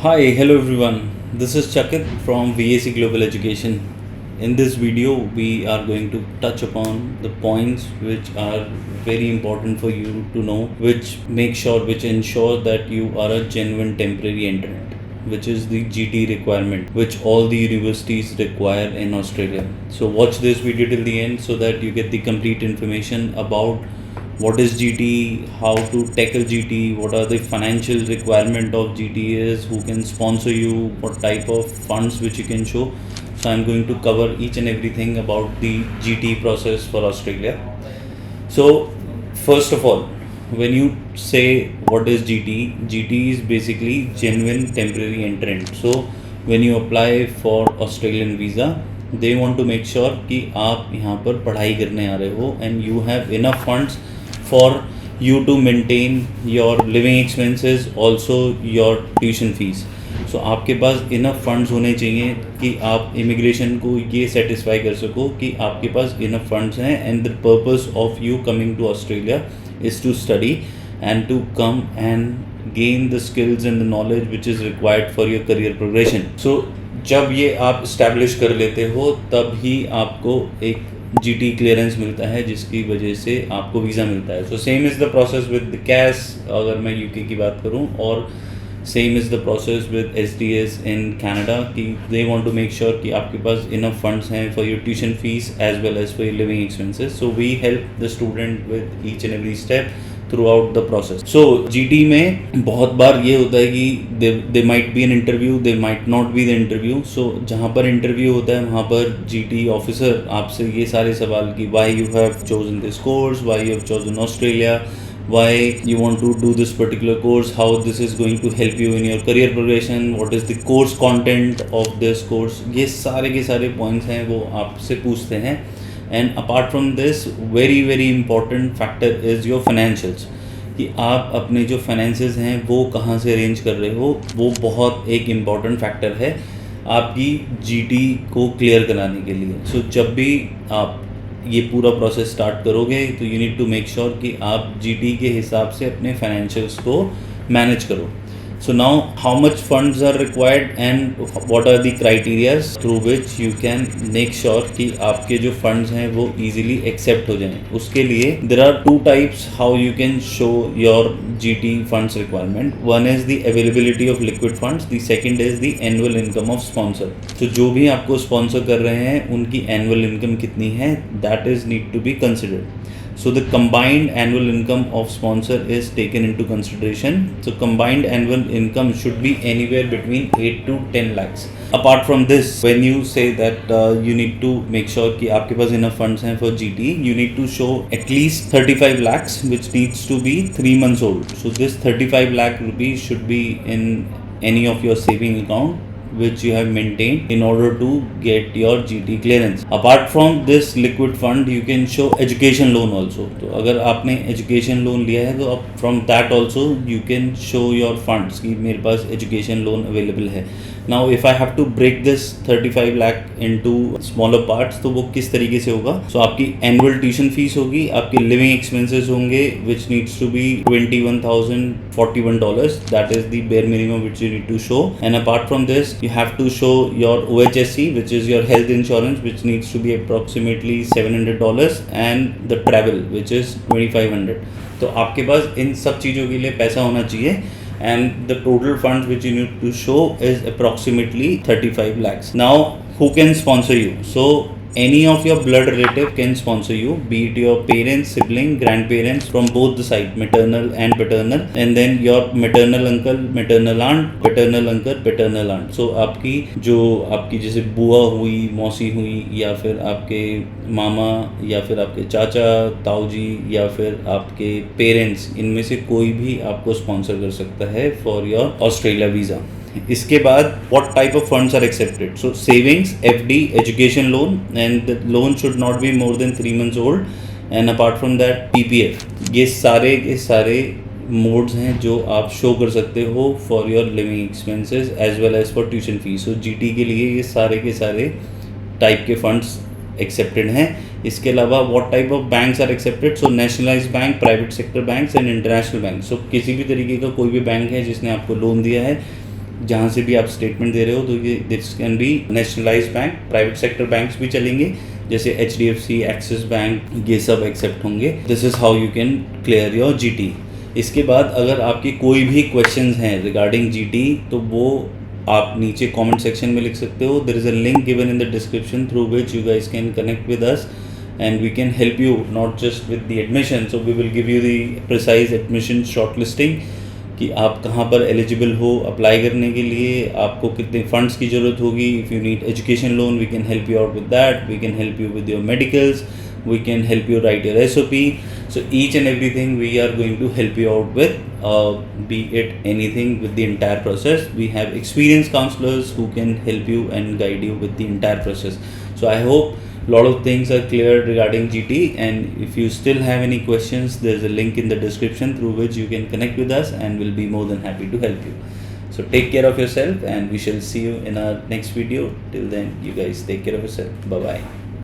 Hi, hello everyone. This is Chakit from VAC Global Education. In this video, we are going to touch upon the points which are very important for you to know, which ensure that you are a genuine temporary entrant, which is the GT requirement, which all the universities require in Australia. So watch this video till the end so that you get the complete information about what is GT, how to tackle GT, what are the financial requirement of GT is, who can sponsor you, what type of funds which you can show. So I'm going to cover each and everything about the GT process for Australia. So first of all, when you say what is GT, GT is basically genuine temporary entrant. So when you apply for Australian visa, they want to make sure कि आप यहाँ पर पढ़ाई करने आ रहे हो and you have enough funds for you to maintain your living expenses, also your tuition fees. सो आपके पास इनफ फंड्स होने चाहिए कि आप इमिग्रेशन को ये सेटिस्फाई कर सको कि आपके पास इनफ फंड्स हैं and the purpose of you coming to Australia is to study and to come and gain the skills and the knowledge which is required for your career progression. So जब ये आप establish कर लेते हो तब ही आपको एक GT क्लियरेंस मिलता है जिसकी वजह से आपको वीज़ा मिलता है. So same is the process with cash अगर मैं UK की बात करूँ, और same is the process with SDS in Canada कि they want to make sure कि आपके पास इनफ फंड्स हैं for your tuition fees as well as for your living expenses. So we help the student with each and every step throughout the process. So GT में बहुत बार ये होता है कि they might be an interview, they might not be the interview. So जहाँ पर interview होता है वहाँ पर GT ऑफिसर आपसे ये सारे सवाल कि why you have chosen this course, why you have chosen Australia, why you want to do this particular course, how this is going to help you in your career progression, what is the course content of this course. ये सारे के सारे points हैं वो आपसे पूछते हैं. And apart from this very important factor is your financials कि आप अपने जो फाइनेंसेस हैं वो कहाँ से अरेंज कर रहे हो. वो बहुत एक इम्पॉर्टेंट फैक्टर है आपकी GT को क्लियर कराने के लिए. सो जब भी आप ये पूरा प्रोसेस स्टार्ट करोगे तो you need to make sure कि आप GT के हिसाब से अपने फाइनेंशियल्स को मैनेज करो. So now how much funds are required and what are the criteria through which you can make sure कि आपके जो funds हैं वो easily accept हो जाएं. उसके लिए there are two types how you can show your GT funds requirement. One is the availability of liquid funds. The second is the annual income of sponsor. So जो भी आपको sponsor कर रहे हैं उनकी annual income कितनी है that is need to be considered. So the combined annual income of sponsor is taken into consideration. So combined annual income should be anywhere between 8 to 10 lakhs. Apart from this, when you say that you need to make sure कि आपके पास enough funds हैं for GT, you need to show at least 35 lakhs which needs to be 3 months old. So this 35 lakh rupees should be in any of your saving account which you have maintained in order to get your GT clearance. Apart from this liquid fund, you can show education loan also. तो अगर आपने education loan लिया है तो आप from that also you can show your funds कि मेरे पास education loan available है. Now if I have to break this 35 lakh into smaller parts तो वो किस तरीके से होगा. So आपकी annual tuition fees होगी, आपके living expenses होंगे which needs to be $21,041. That is the bare minimum which you need to show. And apart from this you have to show your OHSC which is your health insurance which needs to be approximately $700 and the travel which is $2,500. तो आपके पास इन सब चीज़ों के लिए पैसा होना चाहिए. And the total funds which you need to show is approximately 35 lakhs. Now who can sponsor you? So any of your blood relative can sponsor you, be it your parents, sibling, grandparents from both the side, maternal and paternal, and then your maternal uncle, maternal aunt, paternal uncle, paternal aunt. So आपकी जैसे बुआ हुई, मौसी हुई, या फिर आपके मामा, या फिर आपके चाचा, ताऊजी, या फिर आपके पेरेंट्स, इनमें से कोई भी आपको स्पॉन्सर कर सकता है फॉर योर ऑस्ट्रेलिया वीज़ा. इसके बाद what type of funds are accepted? So savings, FD, education loan, and the loan should not be more than 3 months old. And apart from that PPF. ये सारे के सारे modes हैं जो आप show कर सकते हो for your living expenses as well as for tuition fees. So GT के लिए ये सारे के सारे टाइप के फंड्स एक्सेप्टेड हैं. इसके अलावा what type of banks are accepted? So nationalised bank, private sector banks and international bank. So किसी भी तरीके का कोई भी बैंक है जिसने आपको लोन दिया है जहाँ से भी आप स्टेटमेंट दे रहे हो, तो ये this can be nationalise bank, private sector banks भी चलेंगे जैसे HDFC, एक्सिस बैंक, ये सब एक्सेप्ट होंगे. This is how you can clear your GT. इसके बाद अगर आपके कोई भी क्वेश्चंस हैं रिगार्डिंग GT, तो वो आप नीचे कमेंट सेक्शन में लिख सकते हो. There is a link given in the description through which you guys can connect with us and we can help you not just with the admission. So we will give you the precise admission shortlisting कि आप कहाँ पर eligible हो apply करने के लिए, आपको कितने फंड्स की ज़रूरत होगी. If you need education loan, we can help you out with that. We can help you with your medicals. We can help you write your SOP. So each and everything we are going to help you out with, be it anything with the entire process. We have experienced counselors who can help you and guide you with the entire process. So I hope lot of things are clear regarding GT, and if you still have any questions, there's a link in the description through which you can connect with us, and we'll be more than happy to help you. So take care of yourself, and we shall see you in our next video. Till then, you guys take care of yourself. Bye bye.